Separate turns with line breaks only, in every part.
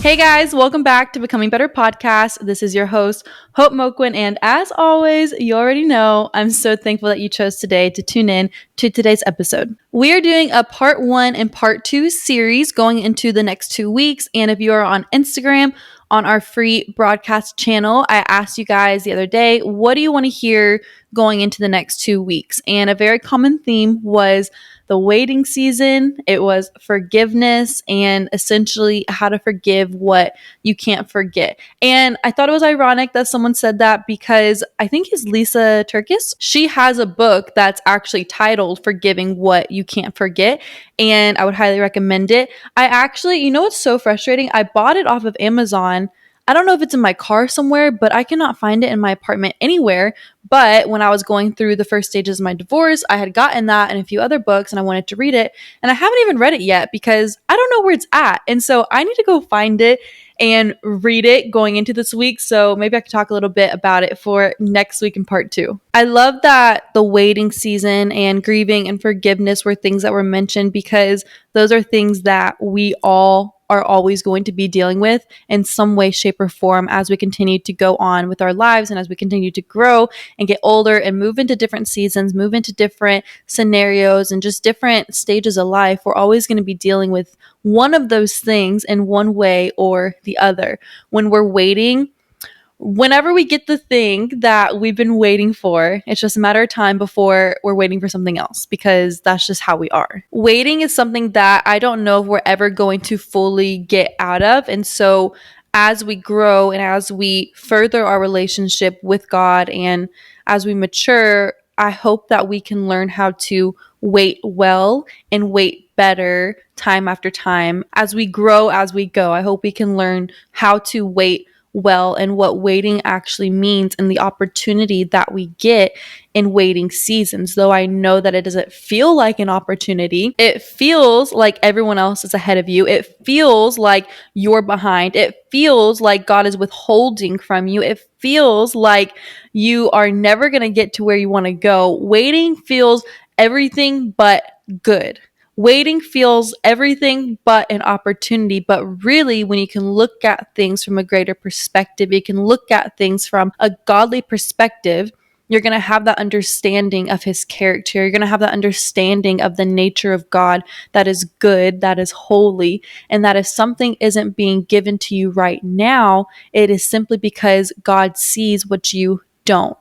Hey guys, welcome back to Becoming Better Podcast. This is your host, Hope Moquin, and as always, you already know, I'm so thankful that you chose today to tune in to today's episode. We are doing a part 1 and part 2 series going into the next 2 weeks, and if you are on Instagram, on our free broadcast channel, I asked you guys the other day, what do you want to hear going into the next 2 weeks? And a very common theme was the waiting season, it was forgiveness, and essentially how to forgive what you can't forget. And I thought it was ironic that someone said that because I think it's Lisa Turkis. She has a book that's actually titled Forgiving What You Can't Forget, and I would highly recommend it. I actually, you know what's so frustrating? I bought it off of Amazon. I don't know if it's in my car somewhere, but I cannot find it in my apartment anywhere. But when I was going through the first stages of my divorce, I had gotten that and a few other books and I wanted to read it. And I haven't even read it yet because I don't know where it's at. And so I need to go find it and read it going into this week. So maybe I could talk a little bit about it for next week in part 2. I love that the waiting season and grieving and forgiveness were things that were mentioned because those are things that we all are always going to be dealing with in some way, shape, or form as we continue to go on with our lives and as we continue to grow and get older and move into different seasons, move into different scenarios and just different stages of life. We're always going to be dealing with one of those things in one way or the other. When we're waiting, whenever we get the thing that we've been waiting for, it's just a matter of time before we're waiting for something else because that's just how we are. Waiting is something that I don't know if we're ever going to fully get out of. And so as we grow and as we further our relationship with God and as we mature, I hope that we can learn how to wait well and wait better time after time. As we grow, as we go, I hope we can learn how to wait well and what waiting actually means and the opportunity that we get in waiting seasons. Though I know that it doesn't feel like an opportunity, it feels like everyone else is ahead of you. It feels like you're behind. It feels like God is withholding from you. It feels like you are never going to get to where you want to go. Waiting feels everything but good. Waiting feels everything but an opportunity, but really when you can look at things from a greater perspective, you can look at things from a godly perspective, you're going to have that understanding of his character. You're going to have that understanding of the nature of God that is good, that is holy, and that if something isn't being given to you right now, it is simply because God sees what you don't,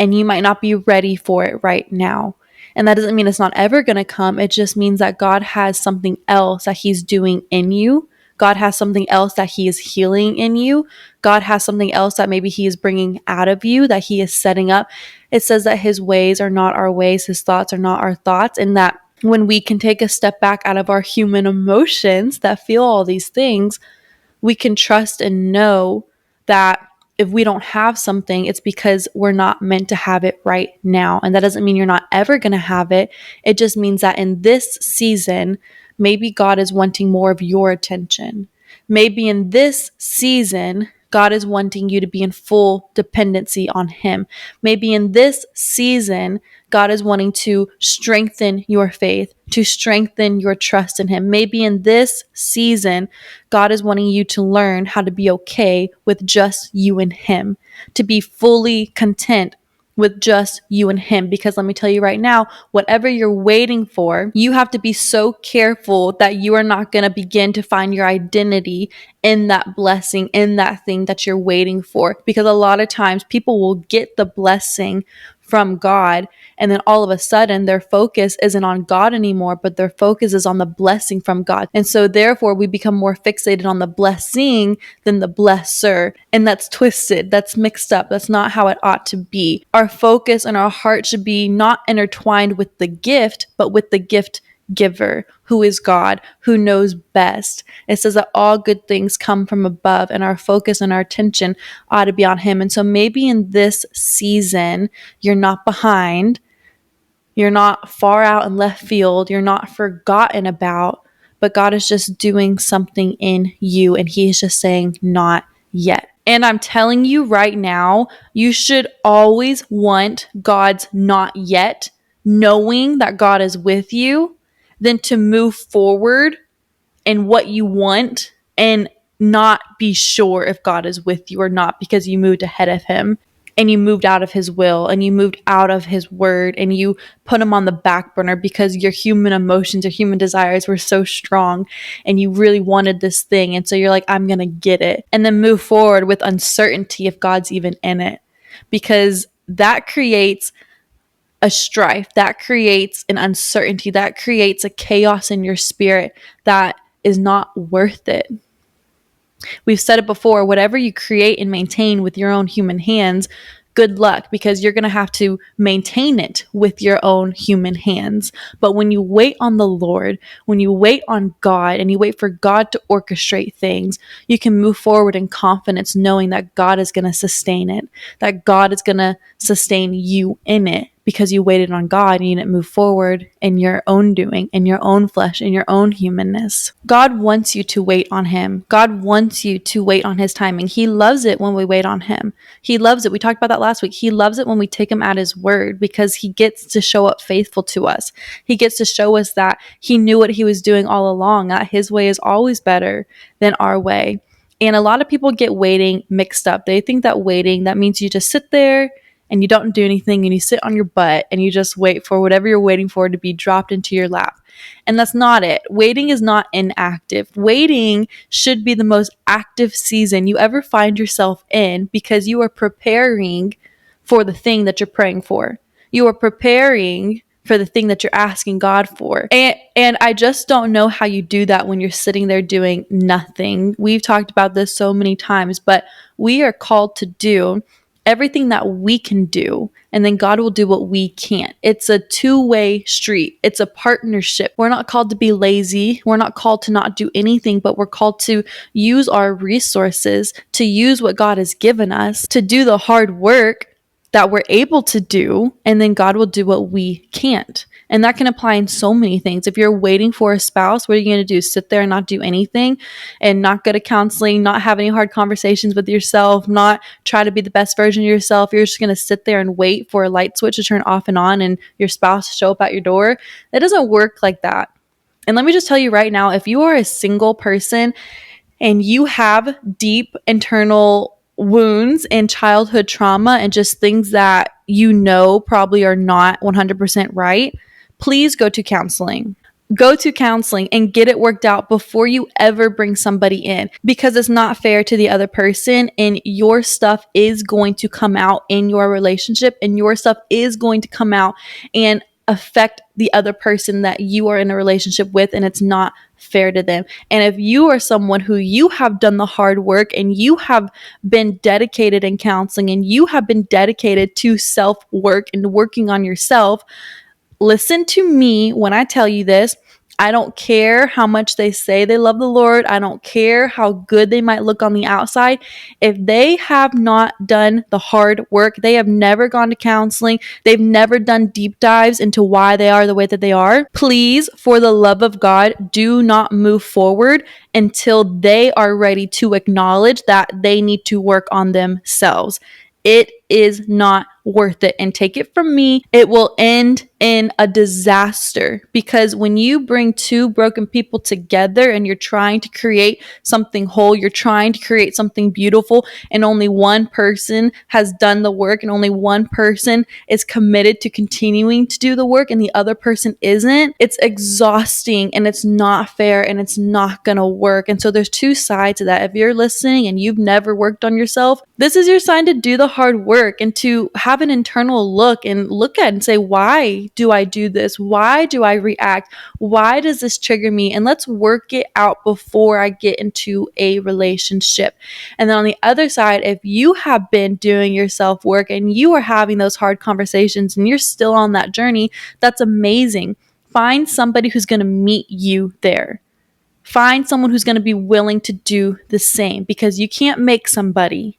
and you might not be ready for it right now. And that doesn't mean it's not ever going to come. It just means that God has something else that he's doing in you. God has something else that he is healing in you. God has something else that maybe he is bringing out of you, that he is setting up. It says that his ways are not our ways, his thoughts are not our thoughts, and that when we can take a step back out of our human emotions that feel all these things, we can trust and know that if we don't have something, it's because we're not meant to have it right now. And that doesn't mean you're not ever going to have it. It just means that in this season, maybe God is wanting more of your attention. Maybe in this season, God is wanting you to be in full dependency on him. Maybe in this season, God is wanting to strengthen your faith, to strengthen your trust in him. Maybe in this season, God is wanting you to learn how to be okay with just you and him, to be fully content with just you and him. Because let me tell you right now, whatever you're waiting for, you have to be so careful that you are not going to begin to find your identity in that blessing, in that thing that you're waiting for. Because a lot of times people will get the blessing from God, and then all of a sudden their focus isn't on God anymore, but their focus is on the blessing from God. And so therefore we become more fixated on the blessing than the blesser. And that's twisted, that's mixed up, that's not how it ought to be. Our focus and our heart should be not intertwined with the gift, but with the gift giver, who is God, who knows best. It says that all good things come from above, and our focus and our attention ought to be on him. And so maybe in this season, you're not behind, you're not far out in left field, you're not forgotten about, but God is just doing something in you, and he is just saying, not yet. And I'm telling you right now, you should always want God's not yet, knowing that God is with you, than to move forward in what you want and not be sure if God is with you or not because you moved ahead of him and you moved out of his will and you moved out of his word and you put him on the back burner because your human emotions or human desires were so strong and you really wanted this thing. And so you're like, I'm going to get it. And then move forward with uncertainty if God's even in it, because that creates a strife, that creates an uncertainty, that creates a chaos in your spirit that is not worth it. We've said it before, whatever you create and maintain with your own human hands, good luck, because you're going to have to maintain it with your own human hands. But when you wait on the Lord, when you wait on God and you wait for God to orchestrate things, you can move forward in confidence, knowing that God is going to sustain it, that God is going to sustain you in it, because you waited on God and you didn't move forward in your own doing, in your own flesh, in your own humanness. God wants you to wait on him. God wants you to wait on his timing. He loves it when we wait on him. He loves it. We talked about that last week. He loves it when we take him at his word, because he gets to show up faithful to us. He gets to show us that he knew what he was doing all along, that his way is always better than our way. And a lot of people get waiting mixed up. They think that waiting, that means you just sit there and you don't do anything and you sit on your butt and you just wait for whatever you're waiting for to be dropped into your lap. And that's not it. Waiting is not inactive. Waiting should be the most active season you ever find yourself in, because you are preparing for the thing that you're praying for. You are preparing for the thing that you're asking God for. And I just don't know how you do that when you're sitting there doing nothing. We've talked about this so many times, but we are called to do everything that we can do, and then God will do what we can't. It's a two-way street. It's a partnership. We're not called to be lazy. We're not called to not do anything, but we're called to use our resources, to use what God has given us, to do the hard work that we're able to do, and then God will do what we can't. And that can apply in so many things. If you're waiting for a spouse, what are you going to do? Sit there and not do anything, and not go to counseling, not have any hard conversations with yourself, not try to be the best version of yourself. You're just going to sit there and wait for a light switch to turn off and on and your spouse to show up at your door. It doesn't work like that. And let me just tell you right now, if you are a single person and you have deep internal wounds and childhood trauma and just things that you know probably are not 100% right, please go to counseling. Go to counseling and get it worked out before you ever bring somebody in, because it's not fair to the other person, and your stuff is going to come out in your relationship, and your stuff is going to come out and affect the other person that you are in a relationship with, and it's not fair to them. And if you are someone who you have done the hard work and you have been dedicated in counseling and you have been dedicated to self-work and working on yourself, listen to me when I tell you this. I don't care how much they say they love the Lord. I don't care how good they might look on the outside. If they have not done the hard work, they have never gone to counseling, they've never done deep dives into why they are the way that they are, please, for the love of God, do not move forward until they are ready to acknowledge that they need to work on themselves. It is not worth it. And take it from me, it will end in a disaster, because when you bring two broken people together and you're trying to create something whole, you're trying to create something beautiful, and only one person has done the work and only one person is committed to continuing to do the work and the other person isn't, it's exhausting and it's not fair and it's not gonna work. And so there's two sides to that. If you're listening and you've never worked on yourself, this is your sign to do the hard work and to have an internal look and look at and say, why do I do this? Why do I react? Why does this trigger me? And let's work it out before I get into a relationship. And then on the other side, if you have been doing your self work and you are having those hard conversations and you're still on that journey, that's amazing. Find somebody who's going to meet you there. Find someone who's going to be willing to do the same, because you can't make somebody.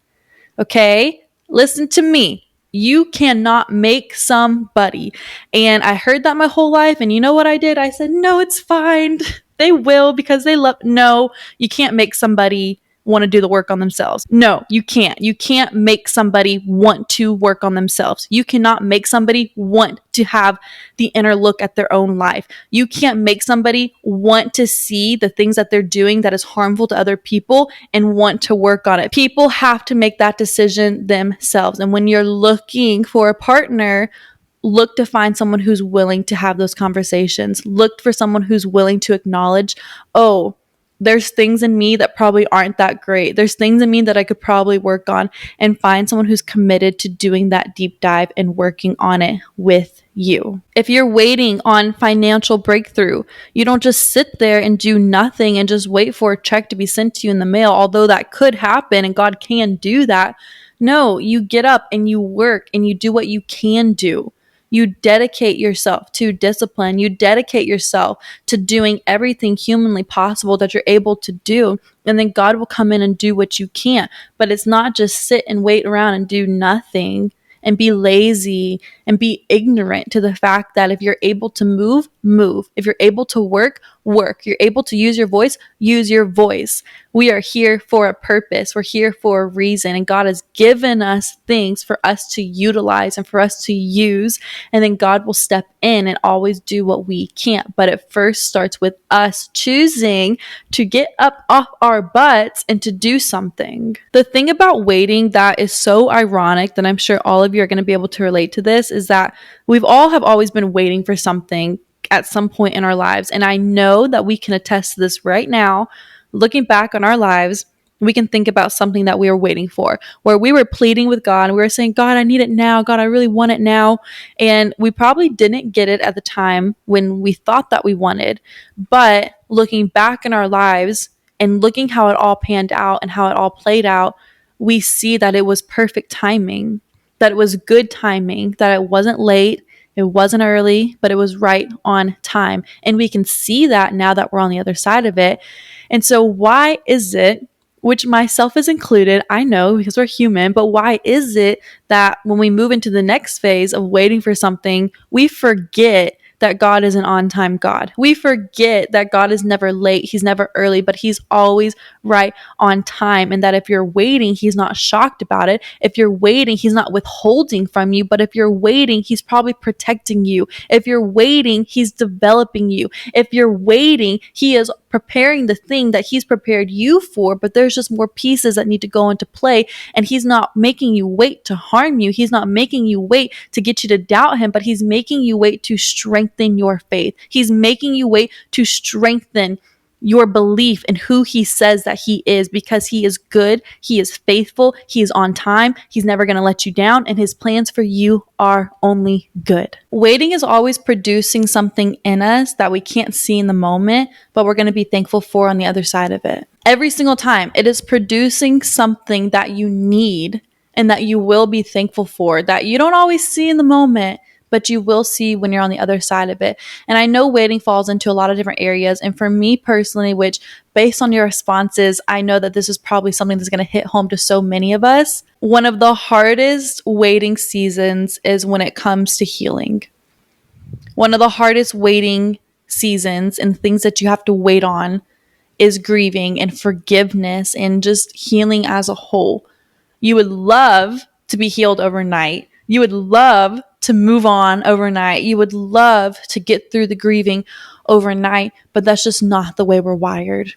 Okay? Listen to me. You cannot make somebody. And I heard that my whole life. And you know what I did? I said, no, it's fine. They will, because they love. No, you can't make somebody want to do the work on themselves. No, you can't. You can't make somebody want to work on themselves. You cannot make somebody want to have the inner look at their own life. You can't make somebody want to see the things that they're doing that is harmful to other people and want to work on it. People have to make that decision themselves. And when you're looking for a partner, look to find someone who's willing to have those conversations. Look for someone who's willing to acknowledge, oh, there's things in me that probably aren't that great. There's things in me that I could probably work on, and find someone who's committed to doing that deep dive and working on it with you. If you're waiting on financial breakthrough, you don't just sit there and do nothing and just wait for a check to be sent to you in the mail, although that could happen and God can do that. No, you get up and you work and you do what you can do. You dedicate yourself to discipline. You dedicate yourself to doing everything humanly possible that you're able to do. And then God will come in and do what you can't. But it's not just sit and wait around and do nothing and be lazy and be ignorant to the fact that if you're able to move, move. If you're able to work, work. You're able to use your voice, use your voice. We are here for a purpose. We're here for a reason. And God has given us things for us to utilize and for us to use. And then God will step in and always do what we can't. But it first starts with us choosing to get up off our butts and to do something. The thing about waiting that is so ironic that I'm sure all of you are going to be able to relate to this is that we've all have always been waiting for something at some point in our lives. And I know that we can attest to this right now. Looking back on our lives, we can think about something that we were waiting for, where we were pleading with God and we were saying, God, I need it now. God, I really want it now. And we probably didn't get it at the time when we thought that we wanted. But looking back in our lives and looking how it all panned out and how it all played out, we see that it was perfect timing, that it was good timing, that it wasn't late. It wasn't early, but it was right on time. And we can see that now that we're on the other side of it. And so why is it, which myself is included, I know because we're human, but why is it that when we move into the next phase of waiting for something, we forget that God is an on-time God? We forget that God is never late. He's never early, but he's always right on time. And that if you're waiting, he's not shocked about it. If you're waiting, he's not withholding from you. But if you're waiting, he's probably protecting you. If you're waiting, he's developing you. If you're waiting, he is preparing the thing that he's prepared you for, but there's just more pieces that need to go into play. And he's not making you wait to harm you. He's not making you wait to get you to doubt him, but he's making you wait to strengthen your faith. He's making you wait to strengthen your belief in who he says that he is, because he is good, he is faithful, he is on time, he's never going to let you down, and his plans for you are only good. Waiting is always producing something in us that we can't see in the moment, but we're going to be thankful for on the other side of it. Every single time, it is producing something that you need and that you will be thankful for, that you don't always see in the moment, but you will see when you're on the other side of it. And I know waiting falls into a lot of different areas. And for me personally, which based on your responses, I know that this is probably something that's going to hit home to so many of us. One of the hardest waiting seasons is when it comes to healing. One of the hardest waiting seasons and things that you have to wait on is grieving and forgiveness and just healing as a whole. You would love to be healed overnight. You would love to move on overnight. You would love to get through the grieving overnight, but that's just not the way we're wired.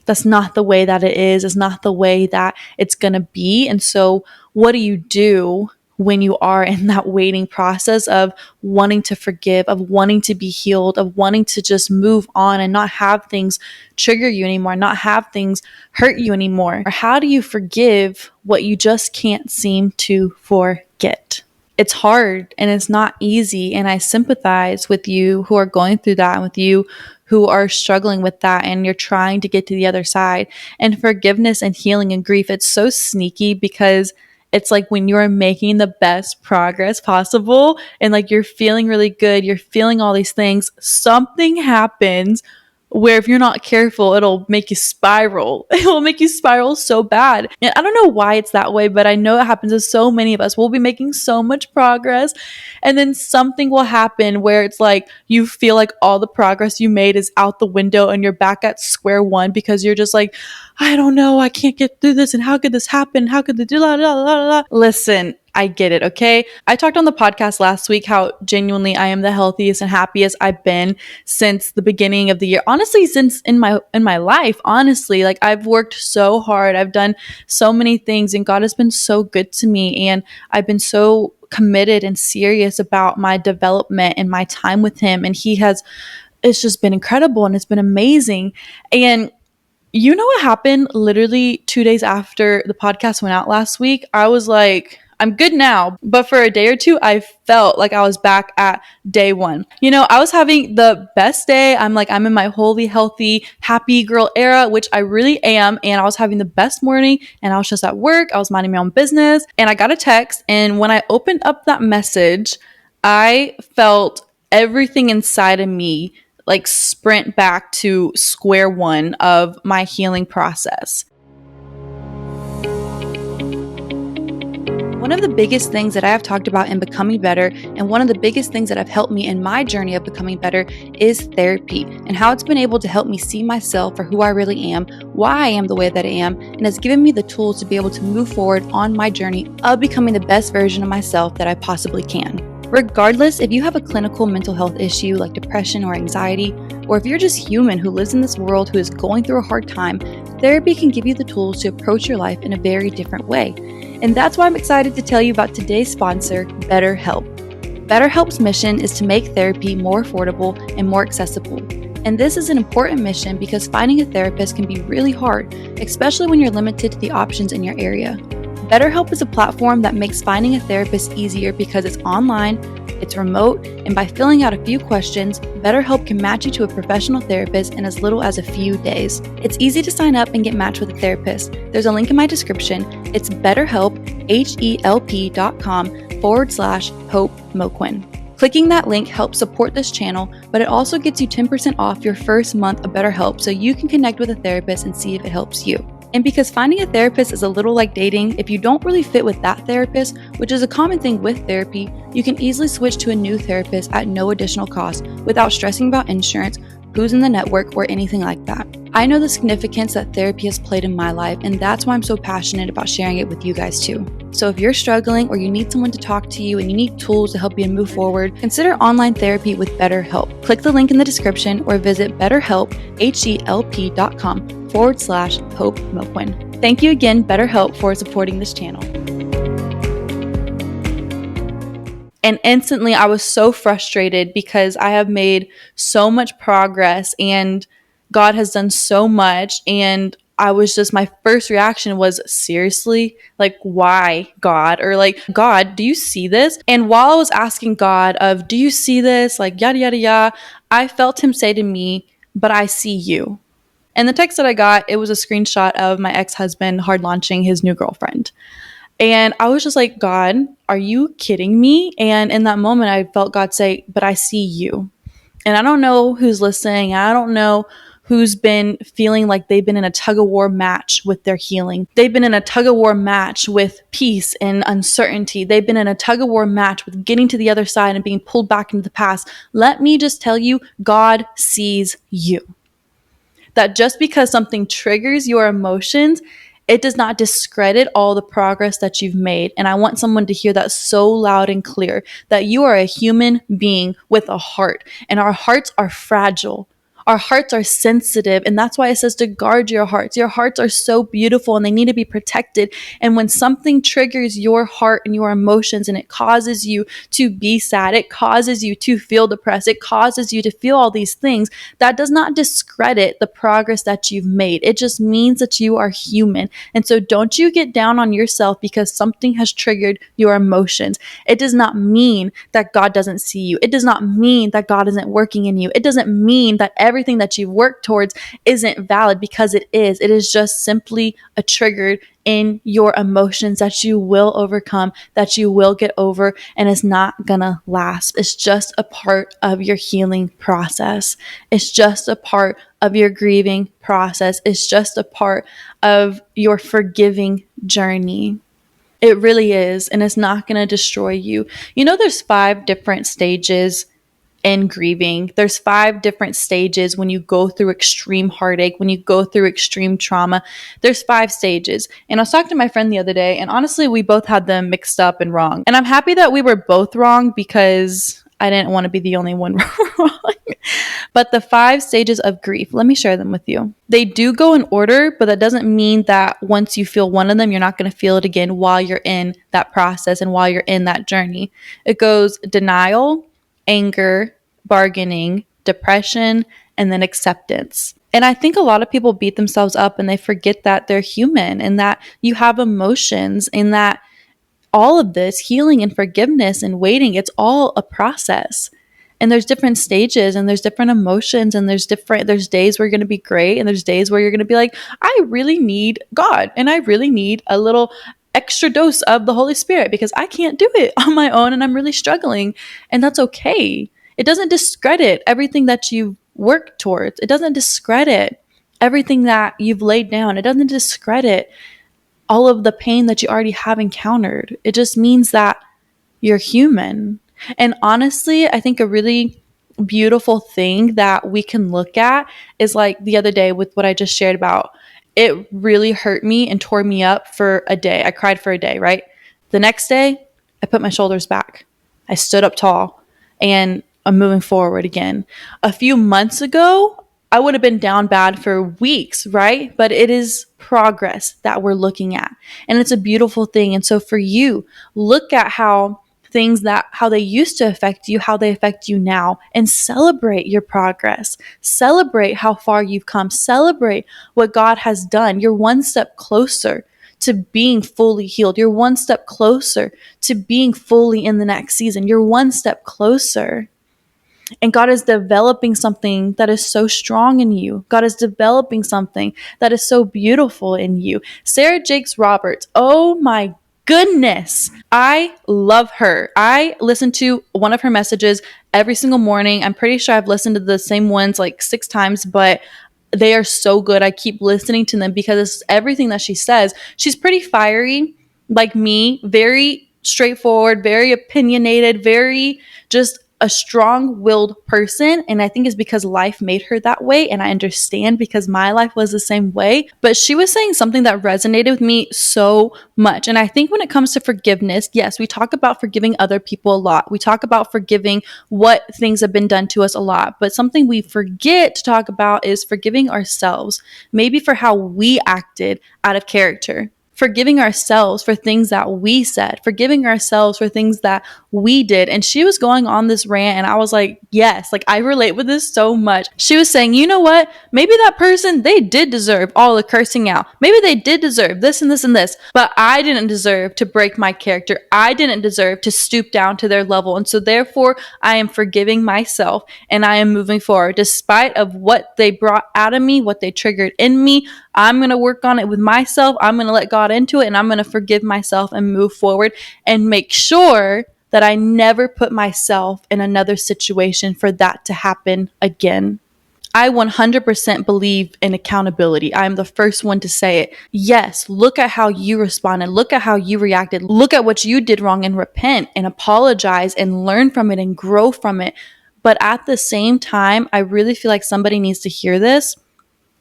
That's not the way that it is. It's not the way that it's going to be. And so what do you do when you are in that waiting process of wanting to forgive, of wanting to be healed, of wanting to just move on and not have things trigger you anymore, not have things hurt you anymore? Or how do you forgive what you just can't seem to forget? It's hard and it's not easy. And I sympathize with you who are going through that and with you who are struggling with that and you're trying to get to the other side. And forgiveness and healing and grief, it's so sneaky because it's like when you're making the best progress possible and like you're feeling really good, you're feeling all these things, something happens where if you're not careful, it'll make you spiral. It will make you spiral so bad. And I don't know why it's that way, but I know it happens to so many of us. We'll be making so much progress, and then something will happen where it's like you feel like all the progress you made is out the window and you're back at square one because you're just like, I don't know, I can't get through this. And how could this happen? How could the do la la la la? Listen, I get it, okay? I talked on the podcast last week how genuinely I am the healthiest and happiest I've been since the beginning of the year. Honestly, since in my life, honestly, like I've worked so hard. I've done so many things and God has been so good to me, and I've been so committed and serious about my development and my time with him, and it's just been incredible and it's been amazing. And you know what happened literally 2 days after the podcast went out last week? I was like, I'm good now. But for a day or two, I felt like I was back at day one. You know, I was having the best day. I'm in my holy, healthy, happy girl era, which I really am. And I was having the best morning, and I was just at work. I was minding my own business, and I got a text. And when I opened up that message, I felt everything inside of me like sprint back to square one of my healing process. One of the biggest things that I have talked about in becoming better, and one of the biggest things that have helped me in my journey of becoming better, is therapy, and how it's been able to help me see myself for who I really am, why I am the way that I am, and has given me the tools to be able to move forward on my journey of becoming the best version of myself that I possibly can. Regardless if you have a clinical mental health issue like depression or anxiety, or if you're just human who lives in this world who is going through a hard time, therapy can give you the tools to approach your life in a very different way. And that's why I'm excited to tell you about today's sponsor, BetterHelp. BetterHelp's mission is to make therapy more affordable and more accessible. And this is an important mission because finding a therapist can be really hard, especially when you're limited to the options in your area. BetterHelp is a platform that makes finding a therapist easier because it's online, it's remote, and by filling out a few questions, BetterHelp can match you to a professional therapist in as little as a few days. It's easy to sign up and get matched with a therapist. There's a link in my description. It's BetterHelp, HELP.com/Hope Moquin. Clicking that link helps support this channel, but it also gets you 10% off your first month of BetterHelp so you can connect with a therapist and see if it helps you. And because finding a therapist is a little like dating, if you don't really fit with that therapist, which is a common thing with therapy, you can easily switch to a new therapist at no additional cost without stressing about insurance, who's in the network, or anything like that. I know the significance that therapy has played in my life, and that's why I'm so passionate about sharing it with you guys too. So if you're struggling or you need someone to talk to you and you need tools to help you move forward, consider online therapy with BetterHelp. Click the link in the description or visit BetterHelp, HELP.com/Hope Moquin. Thank you again, BetterHelp, for supporting this channel. And instantly I was so frustrated because I have made so much progress and God has done so much, and my first reaction was, seriously? Like, why, God? Or like, God, do you see this? And while I was asking God of, do you see this? Like, yada, yada, yada, I felt him say to me, but I see you. And the text that I got, it was a screenshot of my ex-husband hard launching his new girlfriend. And I was just like, God, are you kidding me? And in that moment, I felt God say, but I see you. And I don't know who's listening. I don't know who's been feeling like they've been in a tug-of-war match with their healing. They've been in a tug-of-war match with peace and uncertainty. They've been in a tug-of-war match with getting to the other side and being pulled back into the past. Let me just tell you, God sees you. That just because something triggers your emotions, it does not discredit all the progress that you've made. And I want someone to hear that so loud and clear, that you are a human being with a heart, and our hearts are fragile. Our hearts are sensitive, and that's why it says to guard your hearts. Your hearts are so beautiful and they need to be protected. And when something triggers your heart and your emotions and it causes you to be sad, it causes you to feel depressed, it causes you to feel all these things, that does not discredit the progress that you've made. It just means that you are human. And so don't you get down on yourself because something has triggered your emotions. It does not mean that God doesn't see you. It does not mean that God isn't working in you. It doesn't mean that everything that you've worked towards isn't valid, because it is. It is just simply a trigger in your emotions that you will overcome, that you will get over, and it's not gonna last. It's just a part of your healing process. It's just a part of your grieving process. It's just a part of your forgiving journey. It really is. And it's not going to destroy you. You know, there's 5 different stages in grieving. There's 5 different stages when you go through extreme heartache, when you go through extreme trauma. There's 5 stages. And I was talking to my friend the other day, and honestly, we both had them mixed up and wrong. And I'm happy that we were both wrong, because I didn't want to be the only one wrong. But the 5 stages of grief, let me share them with you. They do go in order, but that doesn't mean that once you feel one of them, you're not going to feel it again while you're in that process and while you're in that journey. It goes denial, anger, bargaining, depression, and then acceptance. And I think a lot of people beat themselves up and they forget that they're human and that you have emotions, and that all of this healing and forgiveness and waiting, it's all a process. And there's different stages, and there's different emotions, and there's days where you're going to be great, and there's days where you're going to be like, I really need God, and I really need a little extra dose of the Holy Spirit, because I can't do it on my own and I'm really struggling. And that's okay. It doesn't discredit everything that you've worked towards. It doesn't discredit everything that you've laid down. It doesn't discredit all of the pain that you already have encountered. It just means that you're human. And honestly, I think a really beautiful thing that we can look at is like the other day with what I just shared about. It really hurt me and tore me up for a day. I cried for a day, right? The next day, I put my shoulders back. I stood up tall, and I'm moving forward again. A few months ago, I would have been down bad for weeks, right? But it is progress that we're looking at. And it's a beautiful thing. And so for you, look at how they used to affect you, how they affect you now, and celebrate your progress. Celebrate how far you've come. Celebrate what God has done. You're one step closer to being fully healed. You're one step closer to being fully in the next season. You're one step closer. And God is developing something that is so strong in you. God is developing something that is so beautiful in you. Sarah Jakes Roberts, oh my goodness, I love her. I listen to one of her messages every single morning. I'm pretty sure I've listened to the same ones like 6 times, but they are so good. I keep listening to them because it's everything that she says. She's pretty fiery, like me, very straightforward, very opinionated, very just a strong-willed person. And I think it's because life made her that way. And I understand, because my life was the same way. But she was saying something that resonated with me so much. And I think when it comes to forgiveness, yes, we talk about forgiving other people a lot. We talk about forgiving what things have been done to us a lot. But something we forget to talk about is forgiving ourselves, maybe for how we acted out of character. Forgiving ourselves for things that we said, forgiving ourselves for things that we did. And she was going on this rant, and I was like, yes, like I relate with this so much. She was saying, you know what? Maybe that person, they did deserve all the cursing out. Maybe they did deserve this and this and this, but I didn't deserve to break my character. I didn't deserve to stoop down to their level. And so therefore, I am forgiving myself, and I am moving forward despite of what they brought out of me, what they triggered in me. I'm going to work on it with myself. I'm going to let God into it, and I'm going to forgive myself and move forward and make sure that I never put myself in another situation for that to happen again. I 100% believe in accountability. I'm the first one to say it. Yes, look at how you responded. Look at how you reacted. Look at what you did wrong and repent and apologize and learn from it and grow from it. But at the same time, I really feel like somebody needs to hear this.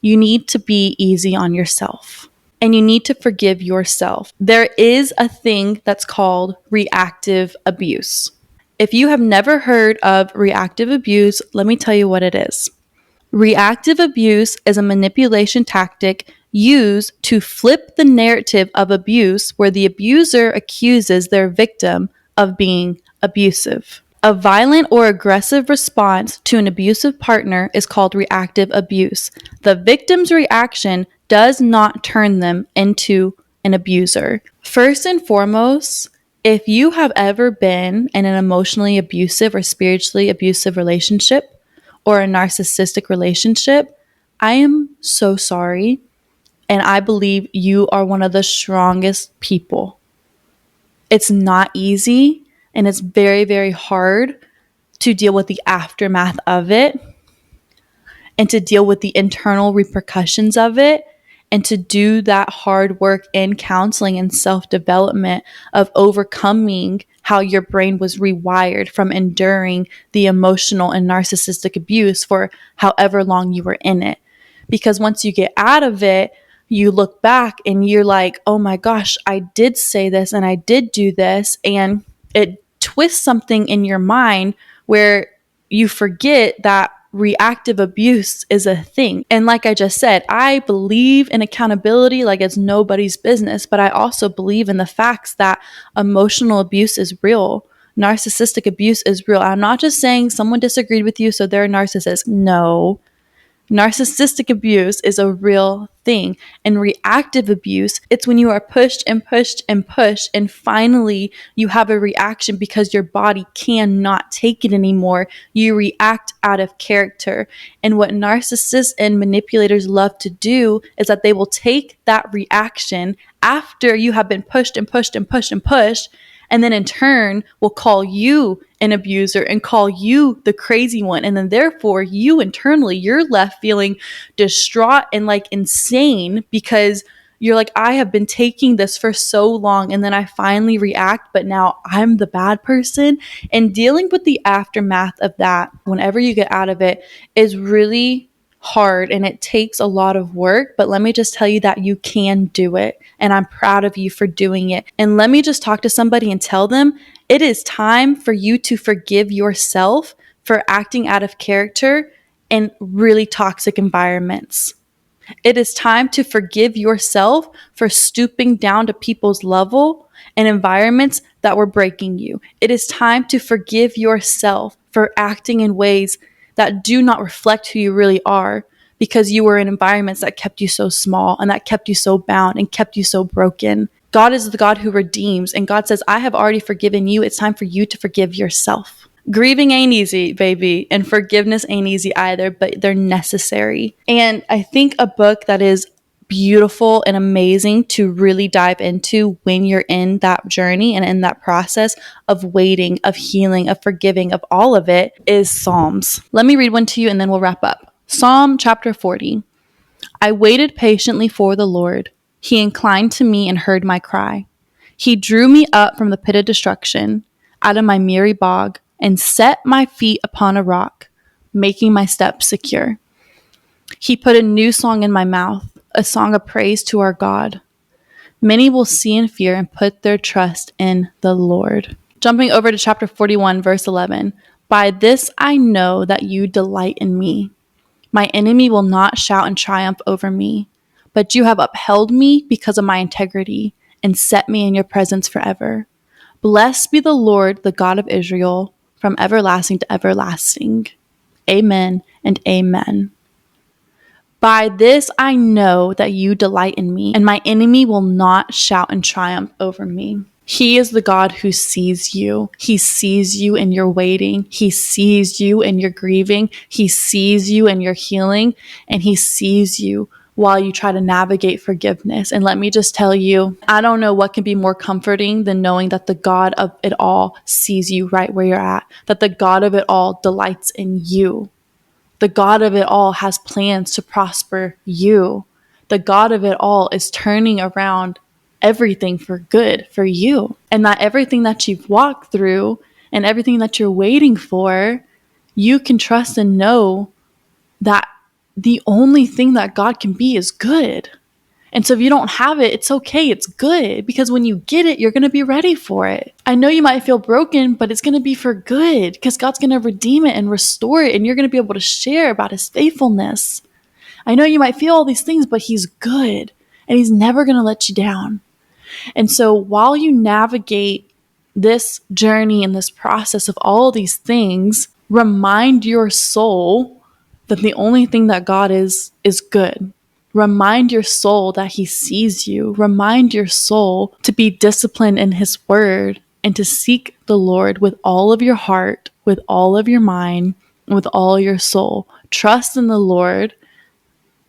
You need to be easy on yourself, and you need to forgive yourself. There is a thing that's called reactive abuse. If you have never heard of reactive abuse, let me tell you what it is. Reactive abuse is a manipulation tactic used to flip the narrative of abuse, where the abuser accuses their victim of being abusive. A violent or aggressive response to an abusive partner is called reactive abuse. The victim's reaction does not turn them into an abuser. First and foremost, if you have ever been in an emotionally abusive or spiritually abusive relationship, or a narcissistic relationship, I am so sorry. And I believe you are one of the strongest people. It's not easy and it's very, very hard to deal with the aftermath of it and to deal with the internal repercussions of it and to do that hard work in counseling and self-development of overcoming how your brain was rewired from enduring the emotional and narcissistic abuse for however long you were in it. Because once you get out of it, you look back and you're like, oh my gosh, I did say this and I did do this. And it twists something in your mind where you forget that reactive abuse is a thing. And like I just said, I believe in accountability like it's nobody's business, but I also believe in the facts that emotional abuse is real. Narcissistic abuse is real. I'm not just saying someone disagreed with you, so they're a narcissist. No. Narcissistic abuse is a real thing. And reactive abuse, it's when you are pushed and pushed and pushed, and finally you have a reaction because your body cannot take it anymore. You react out of character. And what narcissists and manipulators love to do is that they will take that reaction after you have been pushed and pushed and pushed and pushed, and then in turn will call you an abuser and call you the crazy one. And then therefore you internally, you're left feeling distraught and like insane because you're like, I have been taking this for so long and then I finally react, but now I'm the bad person. And dealing with the aftermath of that, whenever you get out of it, is really hard and it takes a lot of work, but let me just tell you that you can do it. And I'm proud of you for doing it. And let me just talk to somebody and tell them it is time for you to forgive yourself for acting out of character in really toxic environments. It is time to forgive yourself for stooping down to people's level and environments that were breaking you. It is time to forgive yourself for acting in ways that do not reflect who you really are because you were in environments that kept you so small and that kept you so bound and kept you so broken. God is the God who redeems, and God says, I have already forgiven you. It's time for you to forgive yourself. Grieving ain't easy, baby, and forgiveness ain't easy either, but they're necessary. And I think a book that is beautiful and amazing to really dive into when you're in that journey and in that process of waiting, of healing, of forgiving, of all of it is Psalms. Let me read one to you and then we'll wrap up. Psalm chapter 40. I waited patiently for the Lord. He inclined to me and heard my cry. He drew me up from the pit of destruction, out of my miry bog, and set my feet upon a rock, making my steps secure. He put a new song in my mouth, a song of praise to our God. Many will see and fear and put their trust in the Lord. Jumping over to chapter 41, verse 11. By this I know that you delight in me. My enemy will not shout in triumph over me, but you have upheld me because of my integrity and set me in your presence forever. Blessed be the Lord, the God of Israel, from everlasting to everlasting. Amen and amen. By this I know that you delight in me, and my enemy will not shout in triumph over me. He is the God who sees you. He sees you in your waiting. He sees you in your grieving. He sees you in your healing, and he sees you while you try to navigate forgiveness. And let me just tell you, I don't know what can be more comforting than knowing that the God of it all sees you right where you're at, that the God of it all delights in you. The God of it all has plans to prosper you. The God of it all is turning around everything for good for you. And that everything that you've walked through and everything that you're waiting for, you can trust and know that the only thing that God can be is good. And so if you don't have it, it's okay. It's good because when you get it, you're going to be ready for it. I know you might feel broken, but it's going to be for good because God's going to redeem it and restore it. And you're going to be able to share about his faithfulness. I know you might feel all these things, but he's good and he's never going to let you down. And so while you navigate this journey and this process of all these things, remind your soul that the only thing that God is good. Remind your soul that he sees you. Remind your soul to be disciplined in his word and to seek the Lord with all of your heart, with all of your mind, with all your soul. Trust in the Lord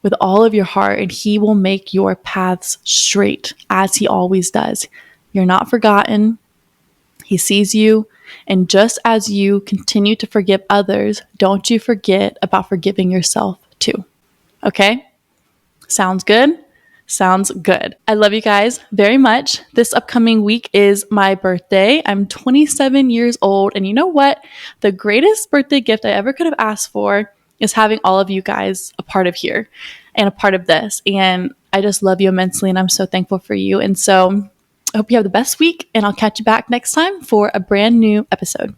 with all of your heart, and He will make your paths straight, as He always does. You're not forgotten. He sees you. And just as you continue to forgive others, don't you forget about forgiving yourself too. Okay? Sounds good? Sounds good. I love you guys very much. This upcoming week is my birthday. I'm 27 years old. And you know what? The greatest birthday gift I ever could have asked for is having all of you guys a part of here and a part of this. And I just love you immensely. And I'm so thankful for you. And so I hope you have the best week. And I'll catch you back next time for a brand new episode.